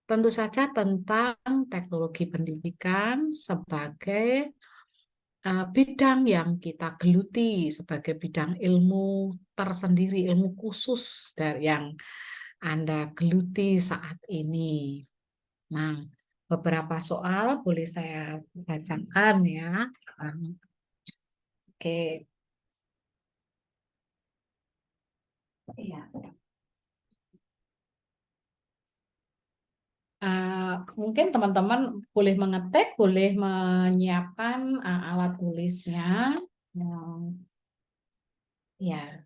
tentu saja tentang teknologi pendidikan sebagai bidang yang kita geluti, sebagai bidang ilmu tersendiri, ilmu khusus dari yang Anda geluti saat ini. Nah, beberapa soal boleh saya bacakan ya. Oke. Iya. Mungkin teman-teman boleh mengetik, boleh menyiapkan alat tulisnya. Ya,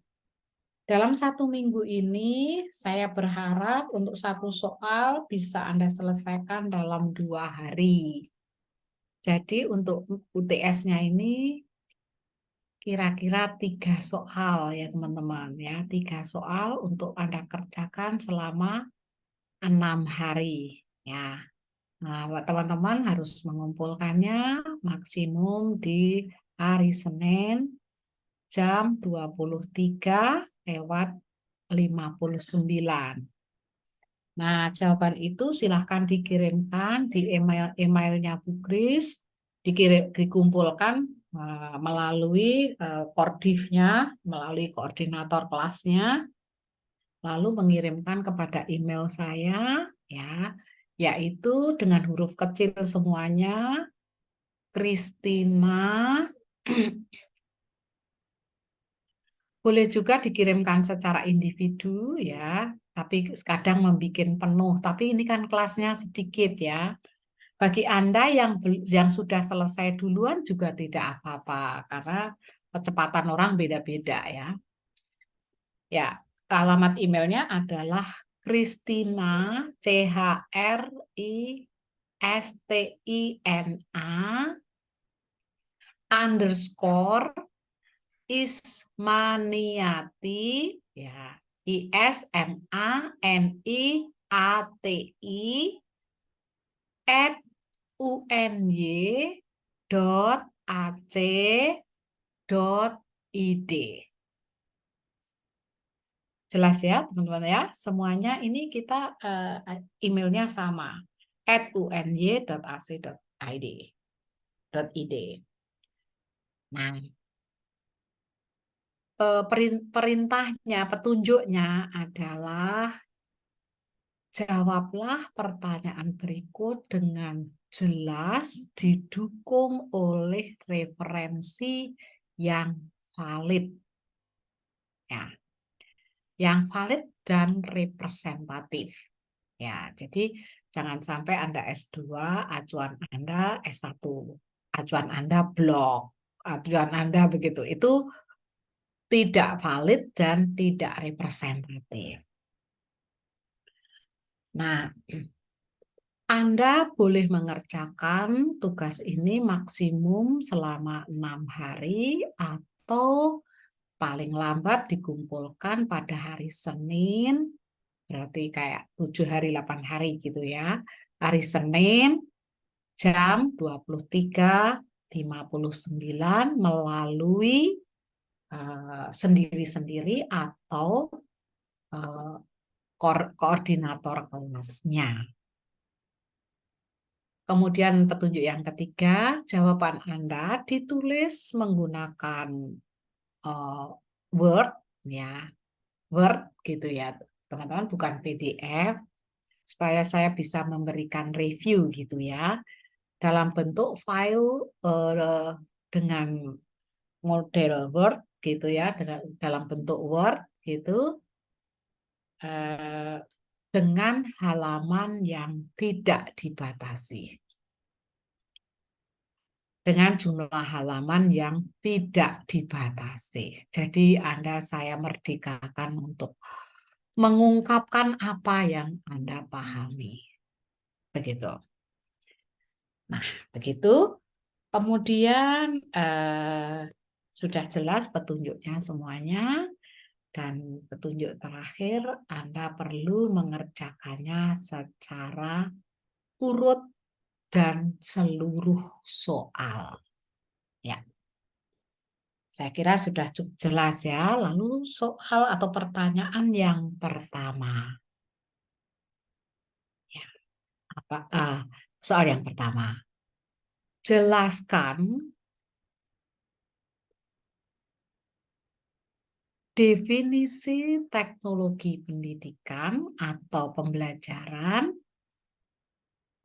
dalam 1 minggu ini saya berharap untuk satu soal bisa Anda selesaikan dalam 2 hari. Jadi untuk UTS-nya ini kira-kira 3 soal ya teman-teman ya. 3 soal untuk Anda kerjakan selama 6 hari ya. Nah, teman-teman harus mengumpulkannya maksimum di hari Senin jam 23:59. Nah, jawaban itu silahkan dikirimkan di emailnya Bu Kris, dikumpulkan melalui koordifnya, melalui koordinator kelasnya, lalu mengirimkan kepada email saya, ya, yaitu dengan huruf kecil semuanya, Kristina. Boleh juga dikirimkan secara individu ya, tapi kadang membuat penuh. Tapi ini kan kelasnya sedikit ya. Bagi Anda yang sudah selesai duluan juga tidak apa-apa karena kecepatan orang beda-beda ya. Ya, alamat emailnya adalah Kristina CHRISTINA Ismaniati ya ISMANIATI @uny.ac.id. Jelas ya teman-teman ya, semuanya ini kita emailnya sama @uny.ac.id. Nah, perintahnya, petunjuknya adalah jawablah pertanyaan berikut dengan jelas didukung oleh referensi yang valid. Ya, yang valid dan representatif. Ya, jadi jangan sampai Anda S2, acuan Anda S1, acuan Anda blok, acuan Anda begitu. Itu tidak valid dan tidak representatif. Nah, Anda boleh mengerjakan tugas ini maksimum selama 6 hari atau paling lambat dikumpulkan pada hari Senin, berarti kayak 7 hari, 8 hari gitu ya. Hari Senin jam 23:59 melalui sendiri-sendiri atau koordinator kelasnya. Kemudian petunjuk yang ketiga, jawaban Anda ditulis menggunakan Word ya, Word gitu ya, teman-teman, bukan PDF, supaya saya bisa memberikan review gitu ya, dalam bentuk file dengan model Word gitu ya, dalam bentuk Word gitu, dengan halaman yang tidak dibatasi. Dengan jumlah halaman yang tidak dibatasi. Jadi saya merdekakan untuk mengungkapkan apa yang Anda pahami. Begitu. Nah, begitu. Kemudian sudah jelas petunjuknya semuanya. Dan petunjuk terakhir, Anda perlu mengerjakannya secara urut dan seluruh soal. Ya, saya kira sudah cukup jelas ya. Lalu soal atau pertanyaan yang pertama. Soal yang pertama, jelaskan definisi teknologi pendidikan atau pembelajaran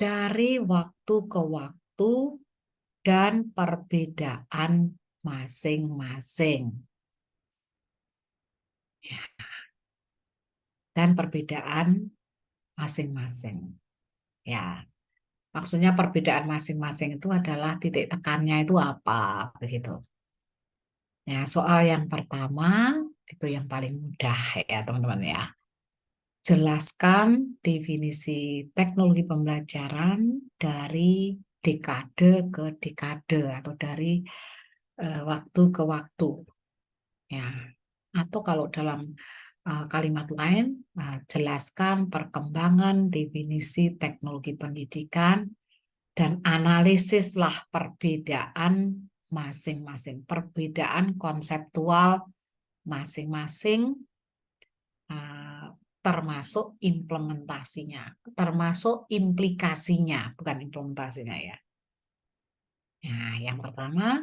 dari waktu ke waktu dan perbedaan masing-masing. Dan perbedaan masing-masing. Ya, maksudnya perbedaan masing-masing itu adalah titik tekannya itu apa, begitu. Ya, soal yang pertama itu yang paling mudah ya, teman-teman ya. Jelaskan definisi teknologi pembelajaran dari dekade ke dekade atau dari waktu ke waktu. Ya, atau kalau dalam kalimat lain, jelaskan perkembangan definisi teknologi pendidikan dan analisislah perbedaan masing-masing, perbedaan konseptual masing-masing, termasuk implementasinya, termasuk implikasinya, bukan implementasinya ya. Nah, yang pertama,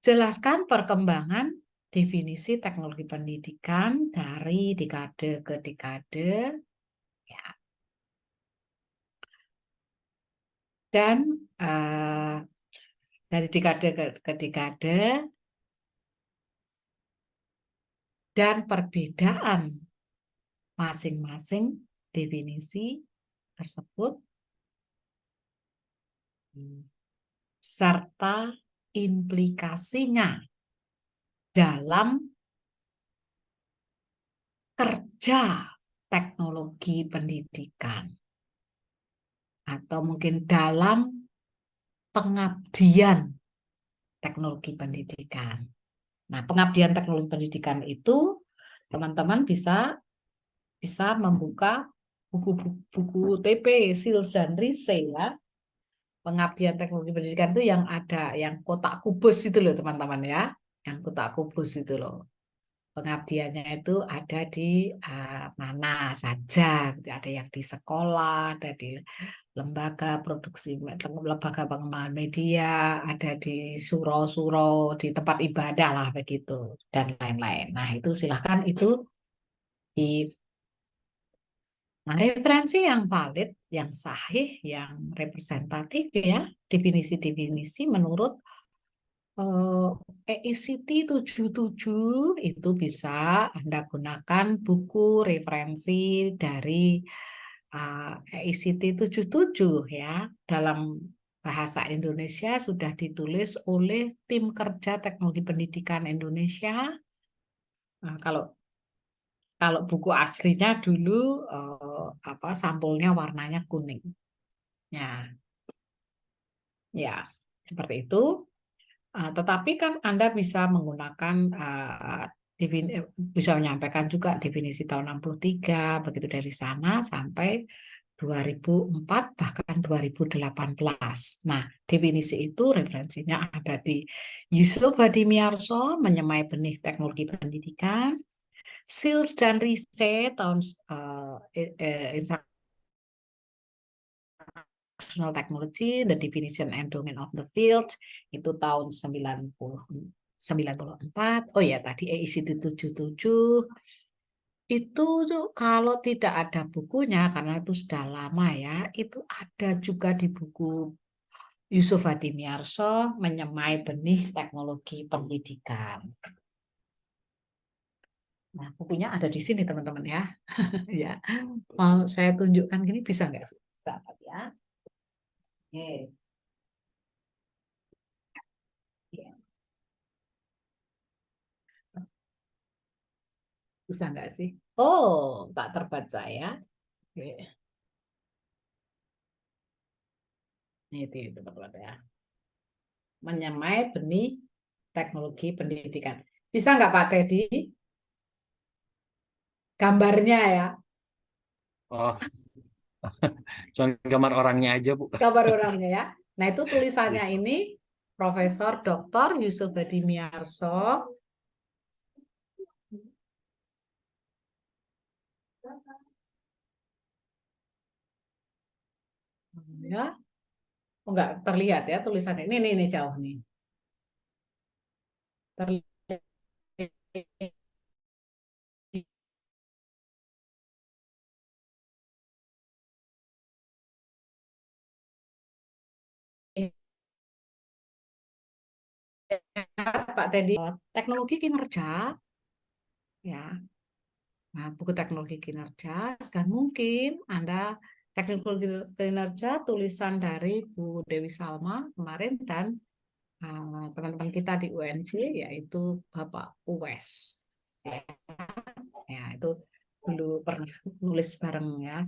jelaskan perkembangan definisi teknologi pendidikan dari dekade ke dekade, ya. Dan dari dekade ke dekade dan perbedaan masing-masing definisi tersebut serta implikasinya dalam kerja teknologi pendidikan atau mungkin dalam pengabdian teknologi pendidikan. Nah, pengabdian teknologi pendidikan itu teman-teman bisa membuka buku TP, SILS dan RISE ya. Pengabdian teknologi pendidikan itu yang ada yang kotak kubus itu loh teman-teman ya. Yang kotak kubus itu loh. Pengabdiannya itu ada di mana saja. Ada yang di sekolah, ada di lembaga produksi, lembaga pengembangan media, ada di surau-surau, di tempat ibadah lah begitu, dan lain-lain. Nah itu silahkan itu di Nah, referensi yang valid, yang sahih, yang representatif ya, definisi-definisi menurut EICT 77 itu bisa Anda gunakan buku referensi dari EICT 77 ya. Dalam bahasa Indonesia sudah ditulis oleh Tim Kerja Teknologi Pendidikan Indonesia. Kalau buku aslinya dulu sampulnya warnanya kuning. Ya, ya seperti itu. Tetapi kan Anda bisa menggunakan bisa menyampaikan juga definisi tahun 63 begitu dari sana sampai 2004 bahkan 2018. Nah, definisi itu referensinya ada di Yusuf Hadimiarso, Menyemai Benih Teknologi Pendidikan, SILS dan RISE tahun International Technology, The Definition and Domain of the Field, itu tahun 94. Oh ya, tadi EICT 77. Itu tuh kalau tidak ada bukunya, karena itu sudah lama ya, itu ada juga di buku Yusuf Hadimiarso, Menyemai Benih Teknologi Pendidikan. Nah, bukunya ada di sini teman-teman ya. Ya, mau saya tunjukkan gini bisa nggak sih? Bisa ya. Oke. Ya. Bisa nggak sih? Oh, tak terbaca ya. Oke. Itu teman-teman ya. Menyemai benih teknologi pendidikan. Bisa nggak Pak Teddy? Gambarnya ya. Oh, cuma gambar orangnya aja, Bu. Gambar orangnya ya. Nah itu tulisannya Iya. ini Profesor Dr. Yusuf Hadimiarso. ya. Oh, enggak terlihat ya tulisannya. Ini jauh nih. Terlihat. Pak Teddy, teknologi kinerja, ya. Nah, buku teknologi kinerja, dan mungkin Anda teknologi kinerja tulisan dari Bu Dewi Salma kemarin dan teman-teman kita di UNJ, yaitu Bapak Uwes. Ya, ya, itu dulu pernah nulis bareng ya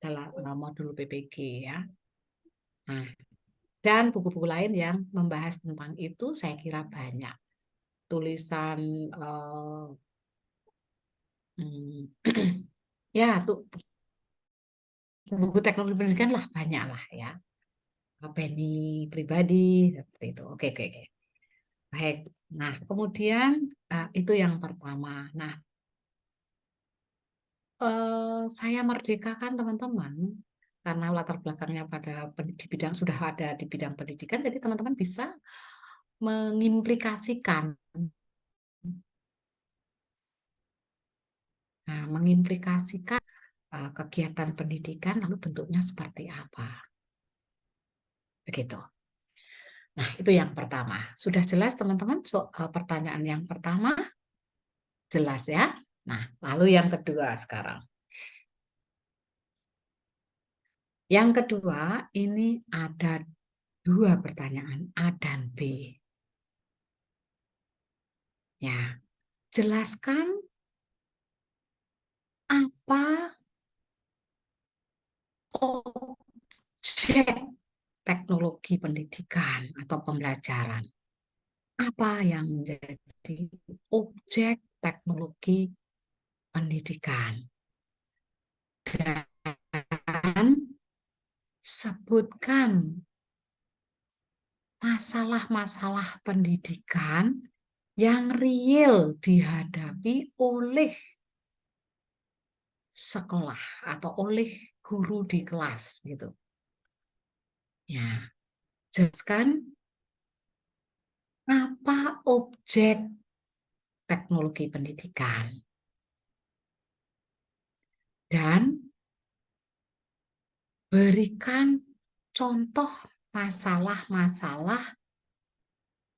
dalam modul PPG ya. Nah, dan buku-buku lain yang membahas tentang itu saya kira banyak. Tulisan ya tuh buku teknologi pendidikan lah banyak lah ya. Penny pribadi seperti itu. Oke, oke, oke. Baik. Nah, kemudian itu yang pertama. Nah, saya merdeka kan teman-teman karena latar belakangnya pada di bidang sudah ada di bidang pendidikan, jadi teman-teman bisa mengimplikasikan. Nah, mengimplikasikan kegiatan pendidikan lalu bentuknya seperti apa. Begitu. Nah, itu yang pertama. Sudah jelas teman-teman pertanyaan yang pertama? Jelas ya? Nah, lalu yang kedua sekarang. Yang kedua, ini ada dua pertanyaan, A dan B. Ya, jelaskan apa objek teknologi pendidikan atau pembelajaran. Apa yang menjadi objek teknologi pendidikan? Dan sebutkan masalah-masalah pendidikan yang real dihadapi oleh sekolah atau oleh guru di kelas gitu. Ya, jelaskan apa objek teknologi pendidikan dan berikan contoh masalah-masalah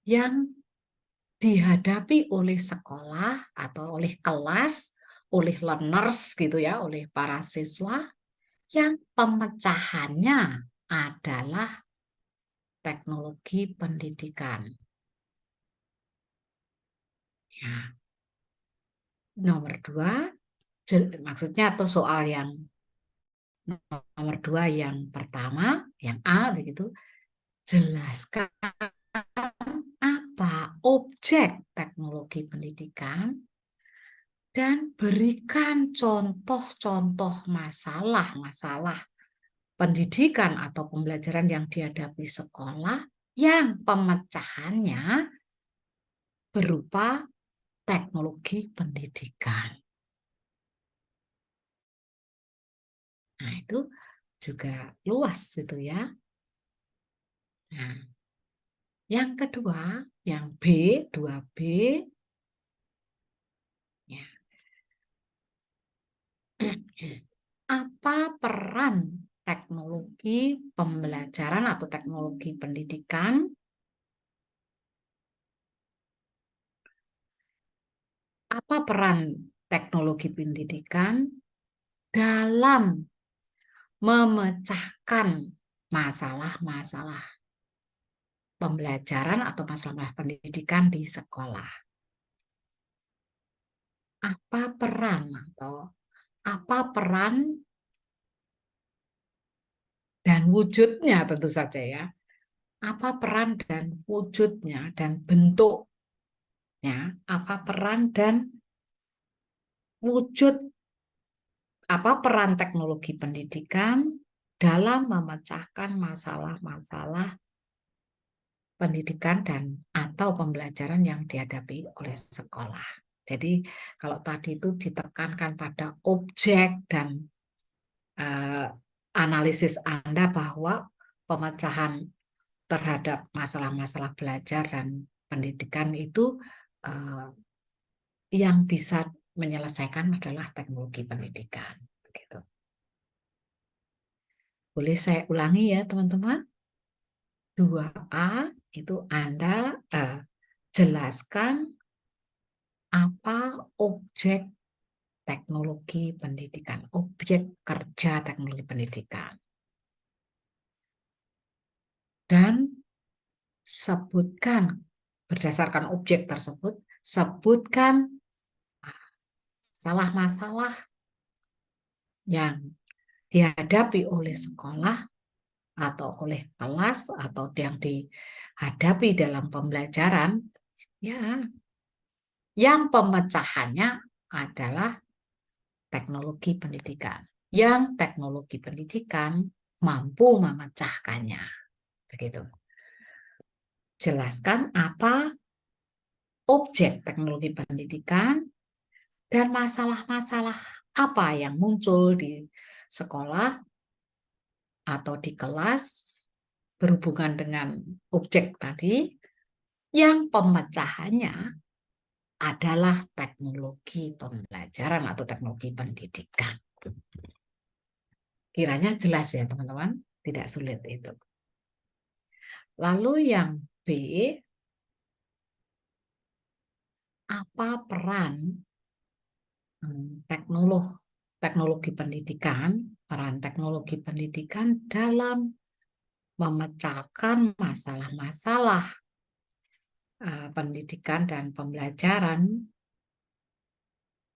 yang dihadapi oleh sekolah atau oleh kelas, oleh learners gitu ya, oleh para siswa yang pemecahannya adalah teknologi pendidikan. Ya. Nomor dua, maksudnya atau soal yang nomor dua yang pertama, yang A begitu, jelaskan apa objek teknologi pendidikan dan berikan contoh-contoh masalah-masalah pendidikan atau pembelajaran yang dihadapi sekolah yang pemecahannya berupa teknologi pendidikan. Nah, itu juga luas itu ya. Nah, yang kedua, yang B, 2B, ya. Apa peran teknologi pembelajaran atau teknologi pendidikan apa peran teknologi pendidikan dalam memecahkan masalah-masalah pembelajaran atau masalah pendidikan di sekolah? Apa peran atau apa peran dan wujudnya tentu saja ya. Apa peran dan wujudnya dan bentuknya, apa peran dan wujud apa peran teknologi pendidikan dalam memecahkan masalah-masalah pendidikan dan atau pembelajaran yang dihadapi oleh sekolah. Jadi kalau tadi itu ditekankan pada objek dan analisis Anda bahwa pemecahan terhadap masalah-masalah belajar dan pendidikan itu yang bisa menyelesaikan adalah teknologi pendidikan. Begitu. Boleh saya ulangi ya teman-teman? 2A itu Anda jelaskan apa objek teknologi pendidikan, objek kerja teknologi pendidikan. Dan sebutkan berdasarkan objek tersebut, sebutkan masalah-masalah yang dihadapi oleh sekolah atau oleh kelas atau yang dihadapi dalam pembelajaran, ya, yang pemecahannya adalah teknologi pendidikan. Yang teknologi pendidikan mampu memecahkannya. Begitu. Jelaskan apa objek teknologi pendidikan dan masalah-masalah apa yang muncul di sekolah atau di kelas berhubungan dengan objek tadi yang pemecahannya adalah teknologi pembelajaran atau teknologi pendidikan. Kiranya jelas ya teman-teman, tidak sulit itu. Lalu yang B, apa peran teknologi pendidikan dalam memecahkan masalah-masalah pendidikan dan pembelajaran,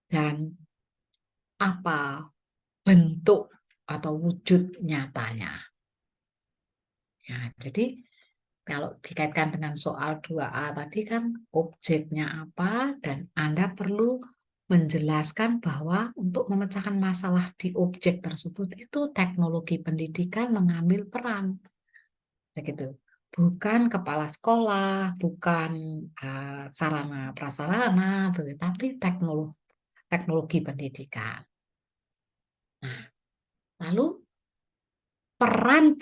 dan apa bentuk atau wujud nyatanya. Ya, jadi kalau dikaitkan dengan soal 2A tadi kan objeknya apa, dan Anda perlu menjelaskan bahwa untuk memecahkan masalah di objek tersebut itu teknologi pendidikan mengambil peran. Begitu. Bukan kepala sekolah, bukan sarana prasarana, tapi teknologi pendidikan. Nah, lalu peran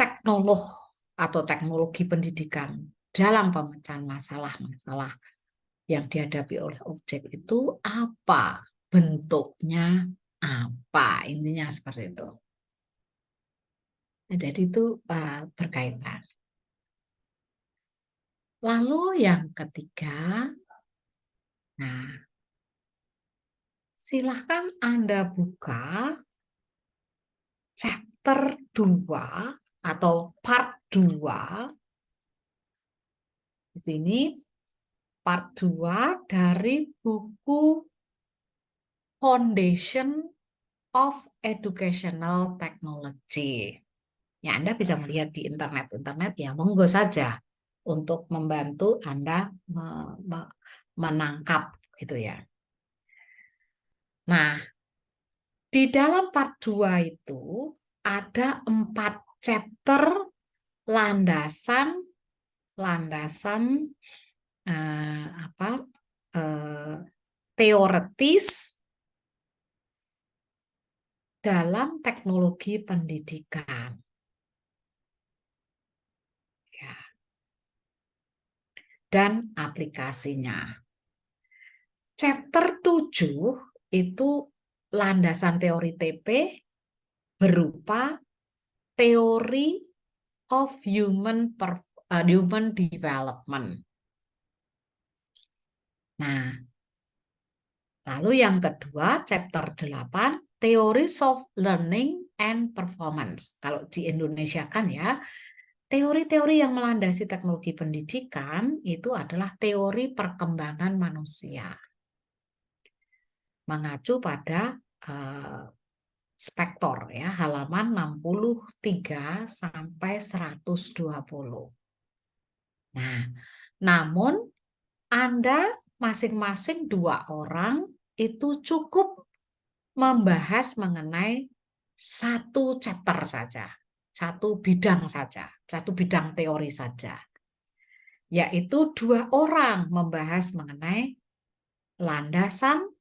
teknologi pendidikan dalam pemecahan masalah-masalah yang dihadapi oleh objek itu apa? Bentuknya apa? Intinya seperti itu. Nah, jadi itu berkaitan. Lalu yang ketiga, nah, silahkan Anda buka chapter 2 atau part 2. Di sini part 2 dari buku Foundation of Educational Technology. Ya, Anda bisa melihat di internet ya, monggo saja untuk membantu Anda menangkap gitu ya. Nah, di dalam part 2 itu ada 4 chapter landasan teoretis dalam teknologi pendidikan. Ya. Dan aplikasinya. Chapter 7 itu landasan teori TP berupa teori of human development. Nah, lalu yang kedua, chapter 8, theories of learning and performance. Kalau di Indonesia kan ya, teori-teori yang melandasi teknologi pendidikan itu adalah teori perkembangan manusia. Mengacu pada Spektor ya, halaman 63 sampai 120. Nah, namun Anda masing-masing 2 orang itu cukup membahas mengenai 1 chapter saja, 1 bidang saja, 1 bidang teori saja. Yaitu 2 orang membahas mengenai landasan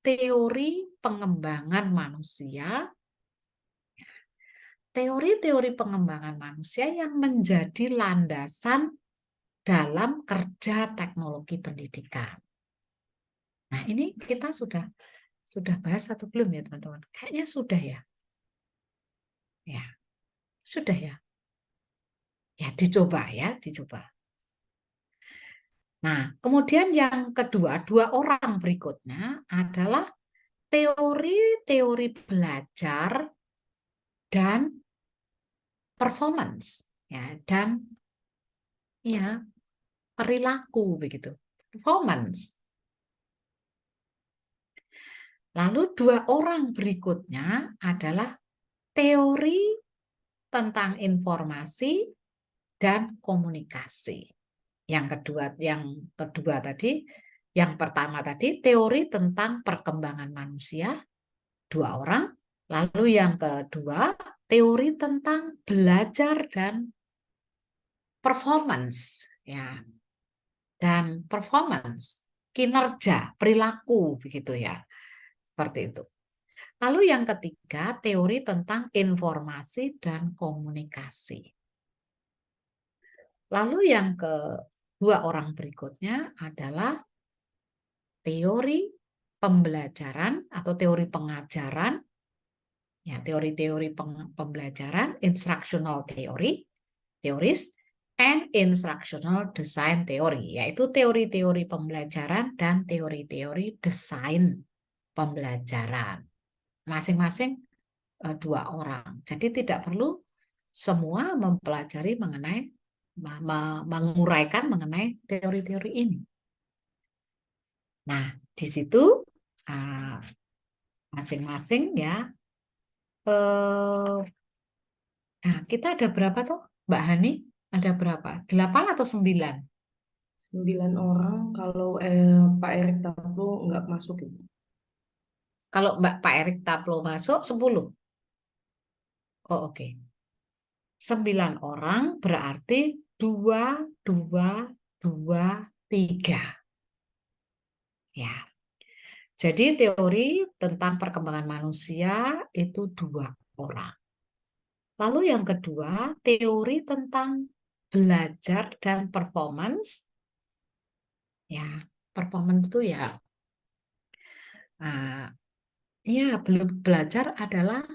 teori pengembangan manusia teori-teori pengembangan manusia yang menjadi landasan dalam kerja teknologi pendidikan. Nah, ini kita sudah bahas atau belum ya, teman-teman? Kayaknya sudah ya. Ya, sudah ya. Ya, dicoba ya, dicoba. Nah, kemudian yang kedua, dua orang berikutnya adalah teori-teori belajar dan performance, ya, dan ya perilaku begitu. Performance. Lalu dua orang berikutnya adalah teori tentang informasi dan komunikasi. Yang kedua tadi, yang pertama tadi teori tentang perkembangan manusia, dua orang. Lalu yang kedua teori tentang belajar dan performance, ya, dan performance, kinerja, perilaku begitu ya, seperti itu. Lalu yang ketiga teori tentang informasi dan komunikasi. Lalu yang kedua orang berikutnya adalah teori pembelajaran atau teori pengajaran, ya, teori-teori pembelajaran, instructional theories, and instructional design theory, yaitu teori-teori pembelajaran dan teori-teori desain pembelajaran. Masing-masing dua orang. Jadi tidak perlu semua mempelajari mengenai menguraikan mengenai teori-teori ini. Nah, di situ masing-masing ya. Nah, kita ada berapa tuh, Mbak Hani? Ada berapa? 8 atau 9? 9 orang. Kalau Pak Erik Taplo nggak masuk itu. Kalau Pak Erik Taplo masuk 10. Oh, oke. 9 orang berarti 2, 2, 2, 3. Ya. Jadi teori tentang perkembangan manusia itu 2 orang. Lalu yang kedua, teori tentang belajar dan performance. Ya, performance itu ya, belum belajar adalah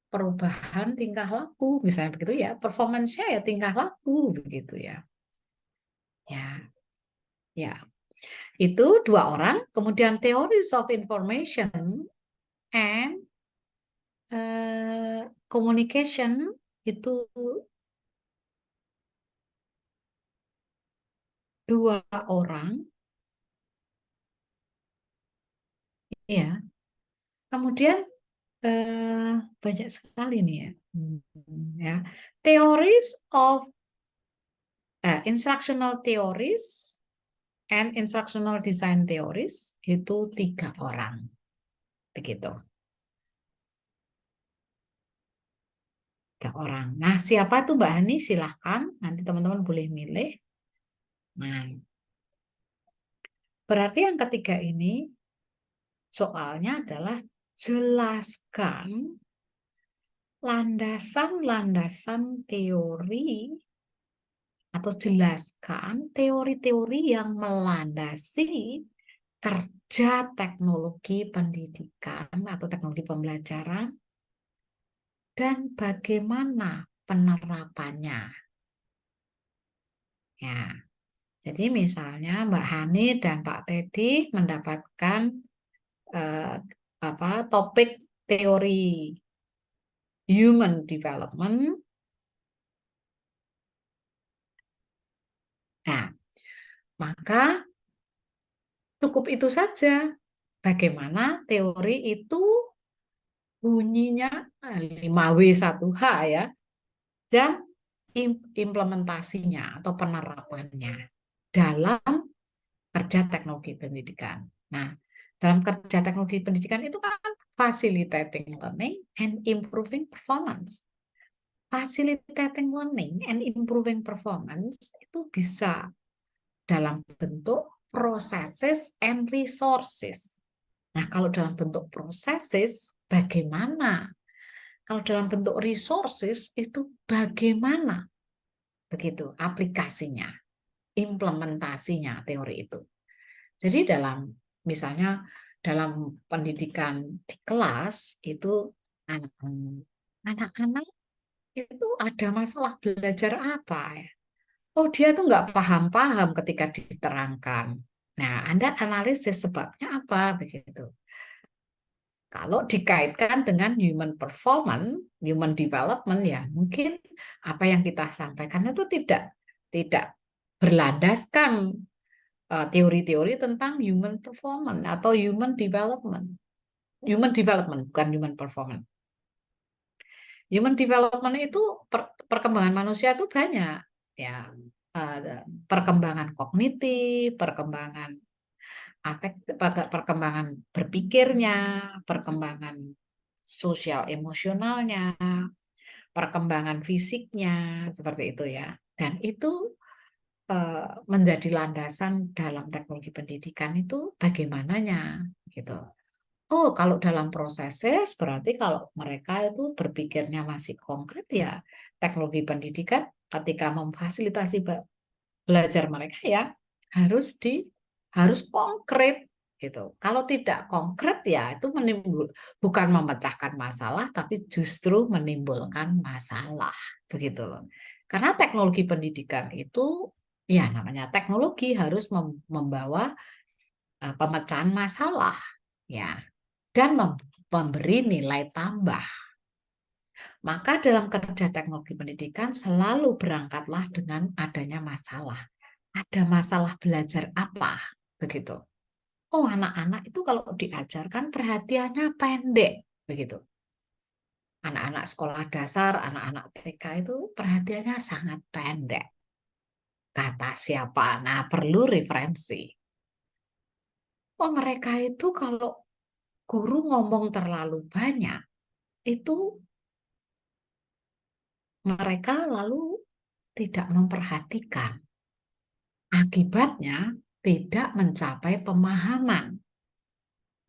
perubahan tingkah laku, misalnya begitu ya. Performance-nya ya tingkah laku begitu ya. Ya, itu 2 orang. Kemudian theories of information and communication itu 2 orang. Ya. Kemudian banyak sekali nih ya. Ya. Theories of instructional theories and instructional design theories itu 3 orang. Begitu. 3 orang. Nah, siapa tuh Mbak Hani? Silahkan. Nanti teman-teman boleh milih. Nah, berarti yang ketiga ini soalnya adalah jelaskan landasan-landasan teori atau jelaskan teori-teori yang melandasi kerja teknologi pendidikan atau teknologi pembelajaran dan bagaimana penerapannya. Ya, jadi misalnya Mbak Hani dan Pak Teddy mendapatkan topik teori human development. Nah, maka cukup itu saja. Bagaimana teori itu bunyinya 5W1H ya, dan implementasinya atau penerapannya dalam kerja teknologi pendidikan. Nah, dalam kerja teknologi pendidikan itu kan facilitating learning and improving performance. Facilitating learning and improving performance itu bisa dalam bentuk processes and resources. Nah, kalau dalam bentuk processes, bagaimana Kalau dalam bentuk resources itu bagaimana begitu aplikasinya, implementasinya teori itu. Jadi misalnya dalam pendidikan di kelas itu anak-anak itu ada masalah belajar apa ya? Oh, dia tuh nggak paham-paham ketika diterangkan. Nah, Anda analisis sebabnya apa begitu. Kalau dikaitkan dengan human performance, human development ya mungkin apa yang kita sampaikan itu tidak berlandaskan teori-teori tentang human performance atau human development. Human development bukan human performance. Human development itu perkembangan manusia itu banyak ya. Perkembangan kognitif, perkembangan berpikirnya, perkembangan sosial emosionalnya, perkembangan fisiknya, seperti itu ya. Dan itu menjadi landasan dalam teknologi pendidikan itu bagaimananya gitu. Oh, kalau dalam proses berarti kalau mereka itu berpikirnya masih konkret ya teknologi pendidikan ketika memfasilitasi belajar mereka ya harus konkret gitu. Kalau tidak konkret ya itu bukan memecahkan masalah tapi justru menimbulkan masalah begitu loh. Karena teknologi pendidikan itu ya namanya teknologi harus membawa pemecahan masalah ya dan memberi nilai tambah. Maka dalam kerja teknologi pendidikan selalu berangkatlah dengan adanya masalah. Ada masalah belajar apa? Begitu. Oh, anak-anak itu kalau diajarkan perhatiannya pendek. Begitu. Anak-anak sekolah dasar, anak-anak TK itu perhatiannya sangat pendek. Kata siapa? Nah, perlu referensi. Oh, mereka itu kalau guru ngomong terlalu banyak, itu mereka lalu tidak memperhatikan. Akibatnya tidak mencapai pemahaman.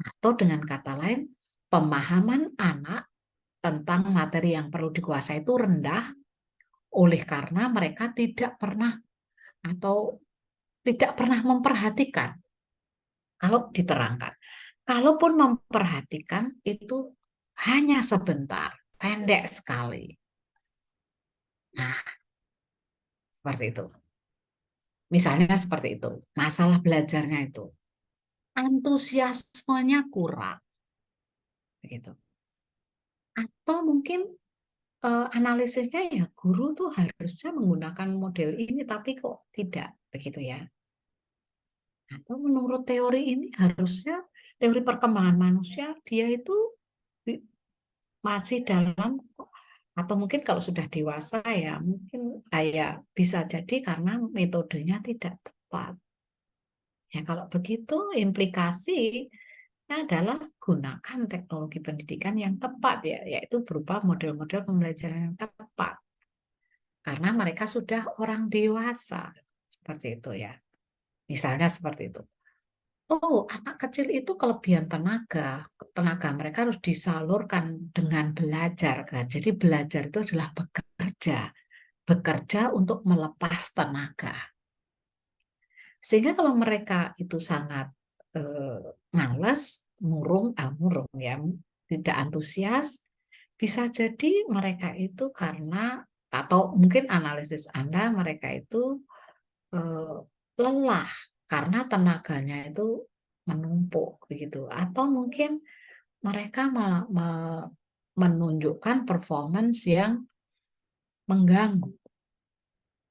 Atau dengan kata lain, pemahaman anak tentang materi yang perlu dikuasai itu rendah oleh karena mereka tidak pernah atau tidak pernah memperhatikan kalau diterangkan. Kalaupun memperhatikan itu hanya sebentar, pendek sekali. Nah, seperti itu. Misalnya seperti itu. Masalah belajarnya itu antusiasmenya kurang. Begitu. Atau mungkin analisisnya ya guru tuh harusnya menggunakan model ini tapi kok tidak begitu ya. Atau menurut teori ini harusnya teori perkembangan manusia dia itu masih dalam atau mungkin kalau sudah dewasa ya mungkin bisa jadi karena metodenya tidak tepat. Ya kalau begitu implikasi adalah gunakan teknologi pendidikan yang tepat ya, yaitu berupa model-model pembelajaran yang tepat. Karena mereka sudah orang dewasa. Seperti itu ya. Misalnya seperti itu. Oh, anak kecil itu kelebihan tenaga. Tenaga mereka harus disalurkan dengan belajar kan. Jadi belajar itu adalah bekerja. Bekerja untuk melepas tenaga. Sehingga kalau mereka itu sangat malas, murung ya, tidak antusias, bisa jadi mereka itu karena atau mungkin analisis Anda mereka itu eh, lelah karena tenaganya itu menumpuk begitu atau mungkin mereka menunjukkan performance yang mengganggu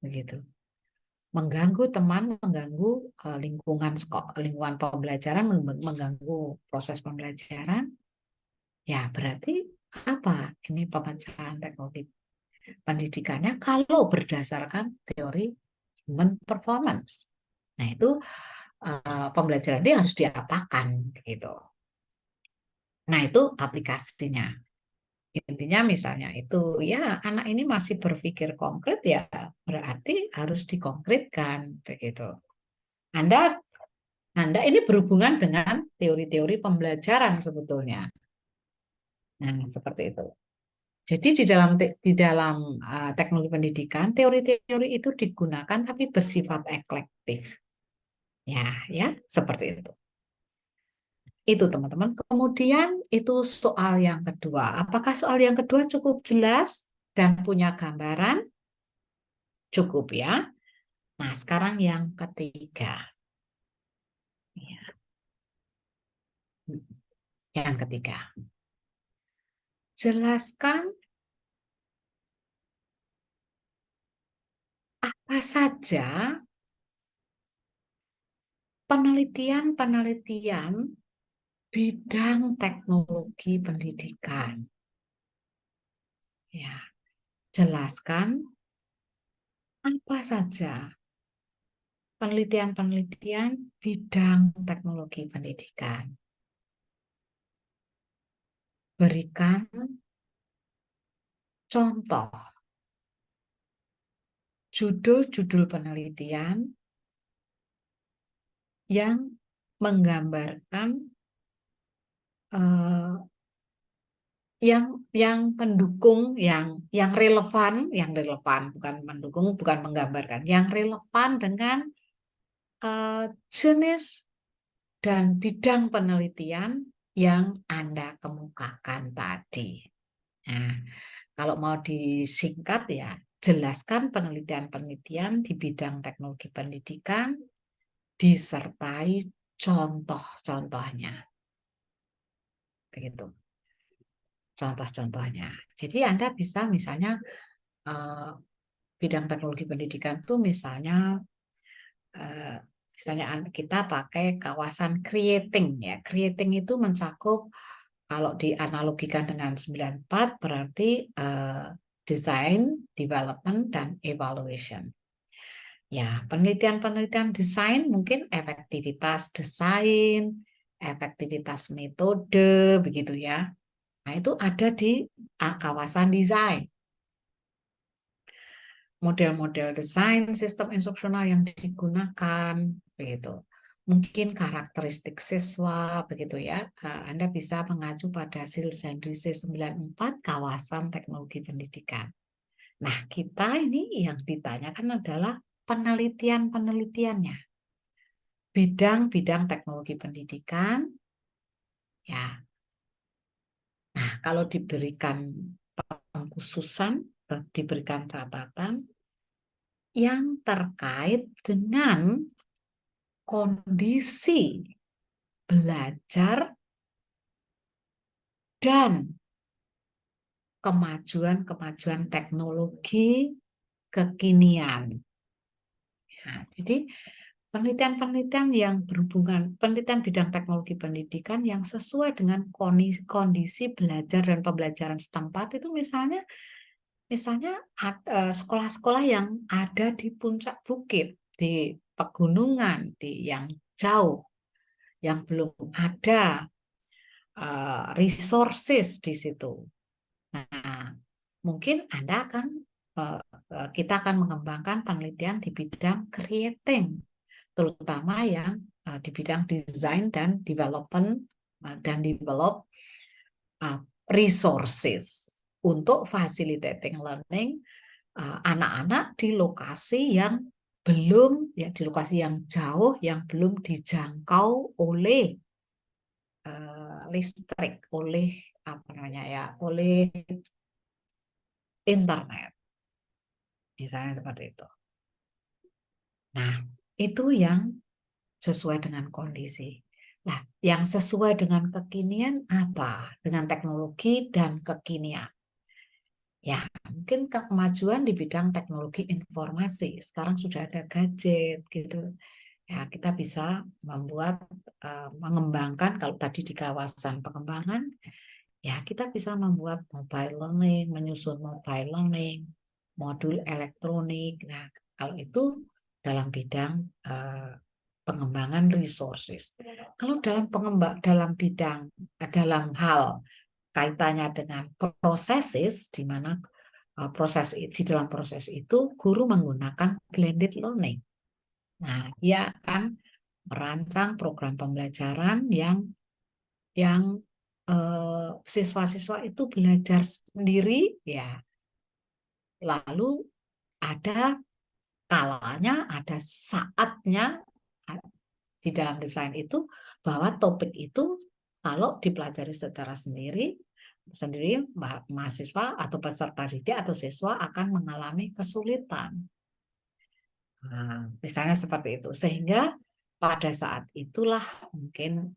begitu mengganggu teman mengganggu lingkungan pembelajaran mengganggu proses pembelajaran ya berarti apa ini pemecahan teknologi pendidikannya kalau berdasarkan teori human performance. Nah, itu pembelajaran dia harus diapakan gitu. Nah, itu aplikasinya. Intinya misalnya itu ya anak ini masih berpikir konkret ya berarti harus dikonkretkan begitu. Anda Anda ini berhubungan dengan teori-teori pembelajaran sebetulnya. Nah, seperti itu. Jadi di dalam teknologi pendidikan, teori-teori itu digunakan tapi bersifat eklektik. Ya, seperti itu. Itu teman-teman. Kemudian itu soal yang kedua. Apakah soal yang kedua cukup jelas dan punya gambaran? Cukup ya. Nah, sekarang yang ketiga. Ya, yang ketiga. Jelaskan apa saja penelitian-penelitian bidang teknologi pendidikan. Ya, jelaskan apa saja penelitian-penelitian bidang teknologi pendidikan. Berikan contoh judul-judul penelitian yang menggambarkan eh, yang pendukung, yang relevan, bukan mendukung, bukan menggambarkan, yang relevan dengan jenis dan bidang penelitian yang Anda kemukakan tadi. Nah, kalau mau disingkat ya, jelaskan penelitian-penelitian di bidang teknologi pendidikan disertai contoh-contohnya. Begitu. Contoh-contohnya. Jadi Anda bisa misalnya bidang teknologi pendidikan itu misalnya kita pakai kawasan creating ya. Creating itu mencakup kalau dianalogikan dengan 94 berarti design, development, dan evaluation. Ya, penelitian-penelitian desain mungkin efektivitas desain, efektivitas metode, begitu ya. Nah, itu ada di kawasan desain. Model-model desain sistem instruksional yang digunakan, begitu. Mungkin karakteristik siswa, begitu ya. Anda bisa mengacu pada Silsandri C94 kawasan teknologi pendidikan. Nah, kita ini yang ditanyakan adalah penelitian-penelitiannya. Bidang-bidang teknologi pendidikan, ya. Nah, kalau diberikan pengkhususan, diberikan catatan yang terkait dengan kondisi belajar dan kemajuan-kemajuan teknologi kekinian. Nah, jadi penelitian-penelitian yang berhubungan, penelitian bidang teknologi pendidikan yang sesuai dengan kondisi belajar dan pembelajaran setempat itu misalnya sekolah-sekolah yang ada di puncak bukit, di pegunungan, yang jauh, yang belum ada resources di situ. Nah, mungkin kita akan mengembangkan penelitian di bidang creating, terutama yang di bidang design dan development dan develop resources untuk facilitating learning anak-anak di lokasi yang di lokasi yang jauh yang belum dijangkau oleh listrik, oleh oleh internet, misalnya seperti itu. Nah, itu yang sesuai dengan kondisi. Nah, yang sesuai dengan kekinian apa? Dengan teknologi dan kekinian. Ya, mungkin kemajuan di bidang teknologi informasi. Sekarang sudah ada gadget gitu. Ya, kita bisa mengembangkan, kalau tadi di kawasan pengembangan, ya kita bisa membuat mobile learning, menyusun mobile learning, modul elektronik. Nah, kalau itu dalam bidang pengembangan resources. Kalau dalam hal kaitannya dengan processes, di mana di dalam proses itu guru menggunakan blended learning. Nah, dia akan merancang program pembelajaran yang siswa-siswa itu belajar sendiri, ya. Lalu ada kalanya, ada saatnya di dalam desain itu bahwa topik itu kalau dipelajari secara sendiri mahasiswa atau peserta didik atau siswa akan mengalami kesulitan. Nah, misalnya seperti itu. Sehingga pada saat itulah mungkin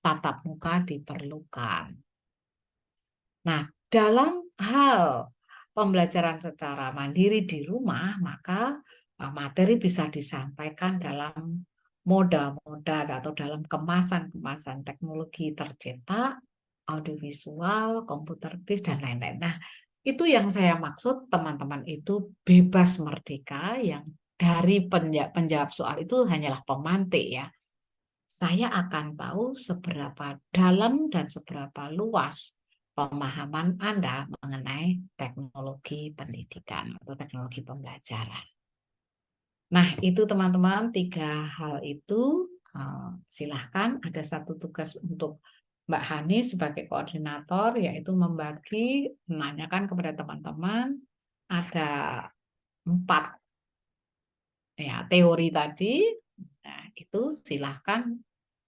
tatap muka diperlukan. Nah, dalam hal pembelajaran secara mandiri di rumah, maka materi bisa disampaikan dalam moda-moda atau dalam kemasan-kemasan teknologi tercetak, audiovisual, komputer based, dan lain-lain. Nah, itu yang saya maksud teman-teman itu bebas merdeka, yang dari penjawab soal itu hanyalah pemantik ya. Saya akan tahu seberapa dalam dan seberapa luas pemahaman Anda mengenai teknologi pendidikan atau teknologi pembelajaran. Nah, itu teman-teman, 3 hal itu silahkan ada satu tugas untuk Mbak Hani sebagai koordinator, yaitu menanyakan kepada teman-teman ada 4 ya, teori tadi. Nah, itu silahkan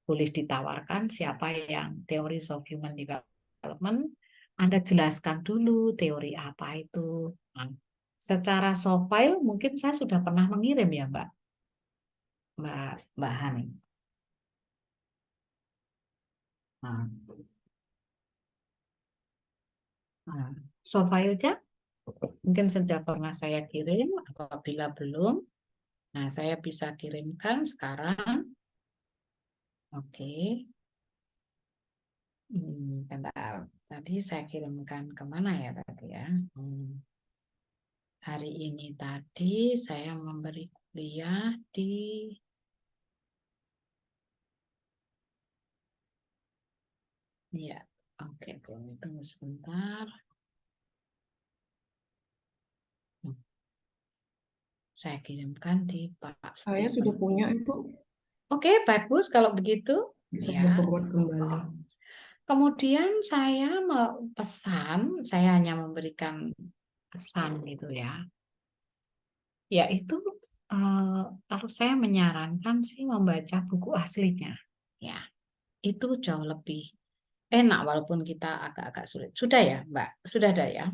boleh ditawarkan siapa yang teori of human development, Anda jelaskan dulu teori apa itu. Nah, secara soft file mungkin saya sudah pernah mengirim ya Mbak Hani. Nah, soft file-nya mungkin sudah pernah saya kirim. Apabila belum, nah saya bisa kirimkan sekarang. Oke. Bentar. Tadi saya kirimkan kemana ya tadi ya? Hari ini tadi saya memberi kuliah di ya, oke, tunggu sebentar. Saya kirimkan di Pak Saya Stephen. sudah punya itu. Oke, bagus kalau begitu. Saya Ya. forward kembali. Kemudian saya pesan, saya hanya memberikan pesan gitu ya. Yaitu kalau saya menyarankan sih membaca buku aslinya. Ya, itu jauh lebih enak walaupun kita agak-agak sulit. Sudah ya, Mbak? Sudah ada ya?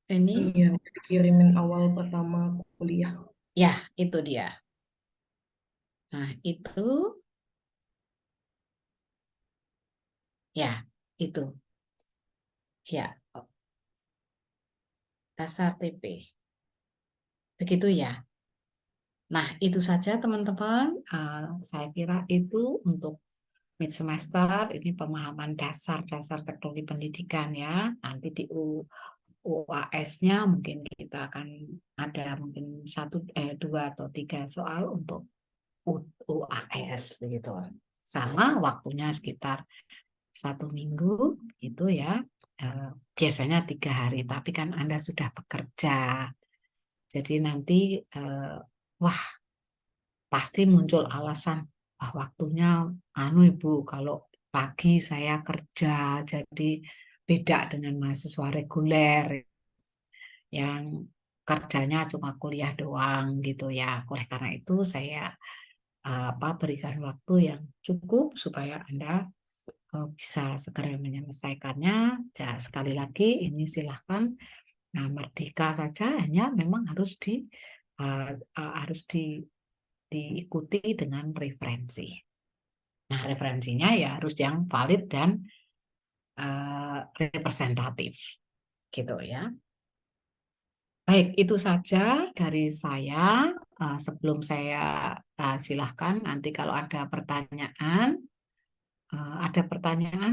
Ini? Iya, dikirimin awal pertama kuliah. Ya, itu dia. Nah, itu ya, itu. Ya, dasar TP. Begitu ya. Nah, itu saja teman-teman. Saya kira itu untuk mid semester, ini pemahaman dasar-dasar teknologi pendidikan ya. Nanti di UAS-nya mungkin kita akan ada mungkin 2 atau 3 soal untuk UAS begitu. Sama waktunya sekitar 1 minggu gitu ya. Biasanya 3 hari, tapi kan Anda sudah bekerja. Jadi nanti wah, pasti muncul alasan, waktunya Ibu, kalau pagi saya kerja, jadi beda dengan mahasiswa reguler yang kerjanya cuma kuliah doang gitu ya. Oleh karena itu saya berikan waktu yang cukup supaya Anda bisa segera menyelesaikannya. Ya, sekali lagi ini silahkan. Nah, merdeka saja hanya memang harus diikuti dengan referensi. Nah, referensinya ya harus yang valid dan representatif, gitu ya. Baik, itu saja dari saya. Sebelum saya silahkan nanti kalau ada pertanyaan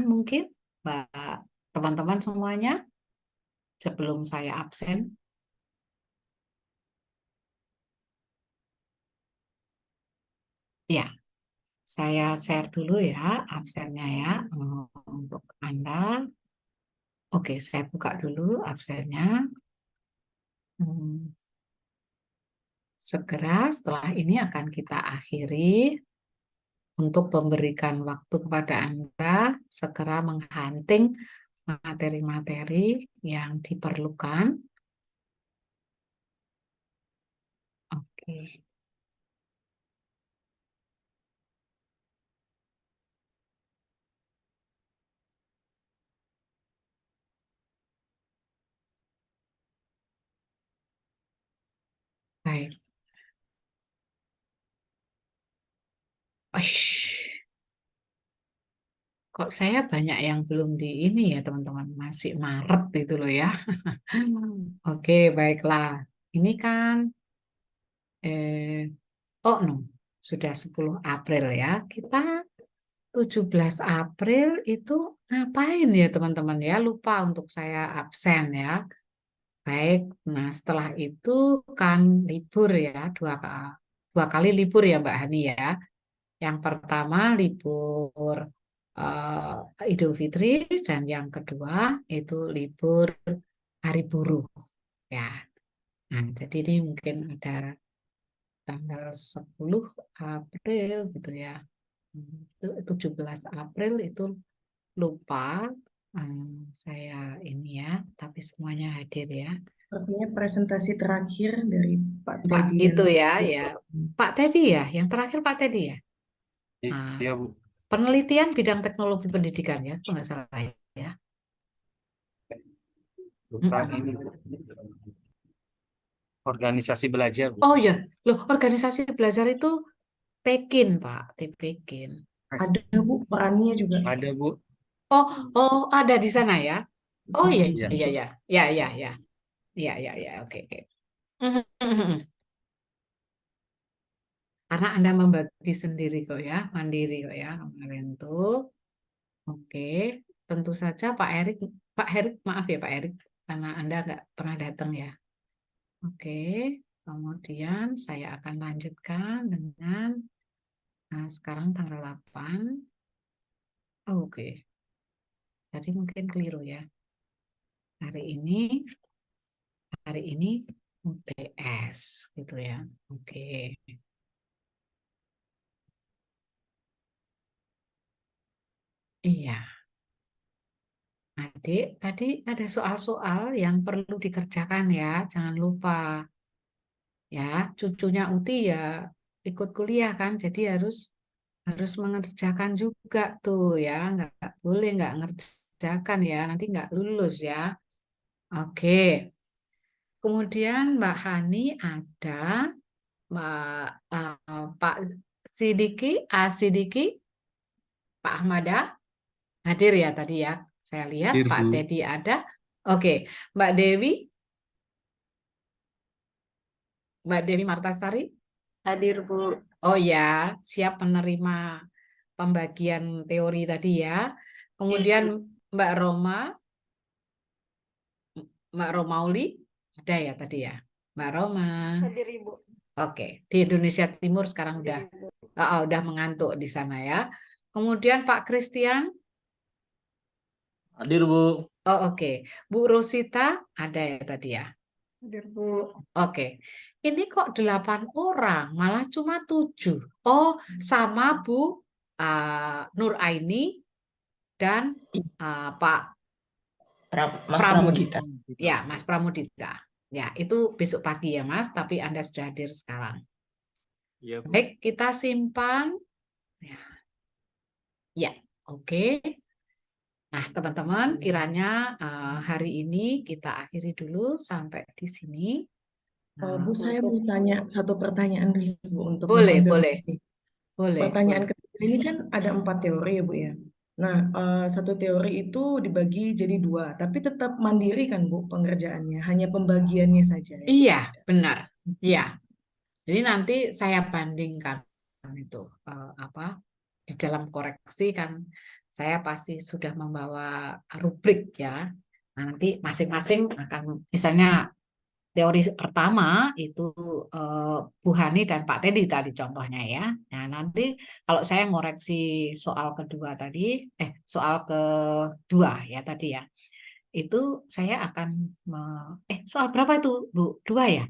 mungkin, teman-teman semuanya, sebelum saya absen. Ya, saya share dulu ya absennya ya untuk Anda. Oke, saya buka dulu absennya. Segera setelah ini akan kita akhiri. untuk memberikan waktu kepada Anda segera menghunting materi-materi yang diperlukan. Oke. Baik. Aish. Kok saya banyak yang belum di ini ya teman-teman, masih Maret itu loh ya. Oke, baiklah. Ini kan oh no, sudah 10 April ya. Kita 17 April itu ngapain ya teman-teman ya? Lupa untuk saya absen ya. Baik, nah setelah itu kan libur ya, dua kali libur ya Mbak Hani ya. Yang pertama libur Idul Fitri dan yang kedua itu libur Hari Buruh ya. Nah, jadi ini mungkin ada tanggal 10 April gitu ya. Itu 17 April itu lupa saya ini ya, tapi semuanya hadir ya. Sepertinya presentasi terakhir dari Pak Pak Teddy dan itu Pak ya, Putu. ya. Pak Teddy ya, yang terakhir Pak Teddy ya. Nah, Iya, Bu. penelitian bidang teknologi pendidikan ya, kalau nggak salah ya. Tentang ini organisasi belajar, Bu. Oh ya, loh organisasi belajar itu Tekin Pak, Tekin. Ada Bu, perannya juga Ada, Bu. Oh, oh ada di sana ya. Oh iya, di Iya. iya, situ. iya, ya, ya, ya, ya, ya, ya, oke, oke. Karena Anda membagi sendiri kok ya, mandiri kok ya kemarin tuh. Oke, tentu saja Pak Erik, maaf ya Pak Erik, karena Anda nggak pernah datang ya. Oke, kemudian saya akan lanjutkan dengan sekarang tanggal 8. Oke, tadi mungkin keliru ya. Hari ini UTS gitu ya. Oke, iya. Adik, tadi ada soal-soal yang perlu dikerjakan ya, jangan lupa. Ya, cucunya Uti ya ikut kuliah kan, jadi harus mengerjakan juga tuh ya, nggak boleh nggak ngerjakan ya, nanti nggak lulus ya. Oke, kemudian Mbak Hani ada Pak Sidiki, Sidiki, Pak Ahmada hadir ya tadi ya. Saya lihat Hadir, Pak Bu. Teddy ada. Oke, Mbak Dewi, Mbak Dewi Martasari. Hadir Bu. Oh ya, siap menerima pembagian teori tadi ya. Kemudian Mbak Roma, Mbak Romauli, ada ya tadi ya. Mbak Roma. Hadir Ibu. Oke, di Indonesia Timur sekarang udah mengantuk di sana ya. Kemudian Pak Christian, Hadir, Bu. oh oke. Bu Rosita, ada ya tadi ya. Hadir Bu. Oke, ini kok 8 orang, malah cuma 7. Oh, sama Bu Nur Aini dan Pak Mas Pramudita. Ya, Mas Pramudita. Ya, itu besok pagi ya, Mas, tapi Anda sudah hadir sekarang. Iya, Bu. Baik, kita simpan. Ya, ya, oke. Nah, teman-teman, kiranya hari ini kita akhiri dulu sampai di sini. Bu, saya Untuk mau tanya satu pertanyaan dulu Bu untuk boleh, boleh, mengonfirmasi. boleh, Pertanyaan boleh. ketiga ini kan ada 4 teori ya Bu ya. Nah, satu teori itu dibagi jadi 2, tapi tetap mandiri kan Bu pengerjaannya, hanya pembagiannya saja yang Iya, berbeda. benar. Iya. Jadi nanti saya bandingkan itu apa di dalam koreksi kan saya pasti sudah membawa rubrik ya. Nah, nanti masing-masing akan misalnya teori pertama itu Bu Hani dan Pak Teddy tadi contohnya ya. Nah, nanti kalau saya ngoreksi soal kedua tadi, soal kedua ya tadi ya, itu saya akan soal berapa itu Bu? Dua ya?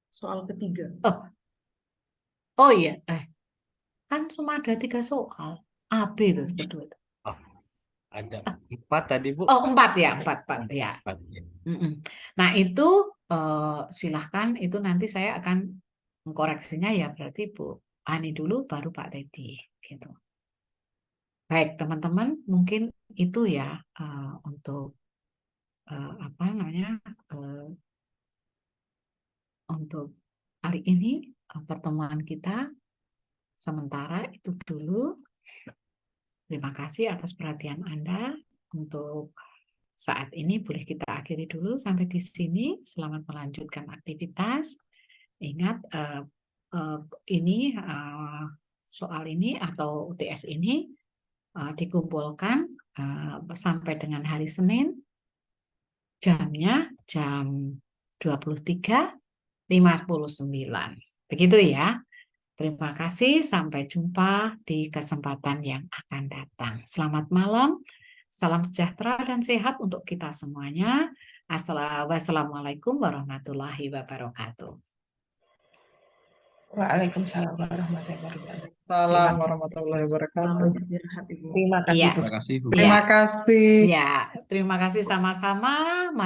Soal ketiga. Oh, oh iya. kan cuma ada 3 soal. AB itu kedua. Oh, ada 4 tadi, Bu. Oh, 4 ya, 4 ya. 4, ya. Mm-mm. Nah, itu silahkan, itu nanti saya akan mengkoreksinya ya, berarti Bu Ani dulu, baru Pak Teddy, gitu. Baik, teman-teman, mungkin itu ya untuk apa namanya untuk kali ini pertemuan kita sementara itu dulu. Terima kasih atas perhatian Anda. Untuk saat ini boleh kita akhiri dulu sampai di sini. Selamat melanjutkan aktivitas. Ingat ini soal ini atau UTS ini dikumpulkan sampai dengan hari Senin. Jamnya jam 23.59. Begitu ya. Terima kasih. Sampai jumpa di kesempatan yang akan datang. Selamat malam. Salam sejahtera dan sehat untuk kita semuanya. Wassalamualaikum warahmatullahi wabarakatuh. Waalaikumsalam warahmatullahi wabarakatuh. Salam warahmatullahi wabarakatuh. Selamat istirahat, Ibu. Terima kasih, Iya. Bu. Terima kasih, Bu. Terima kasih. Ya, terima kasih sama-sama.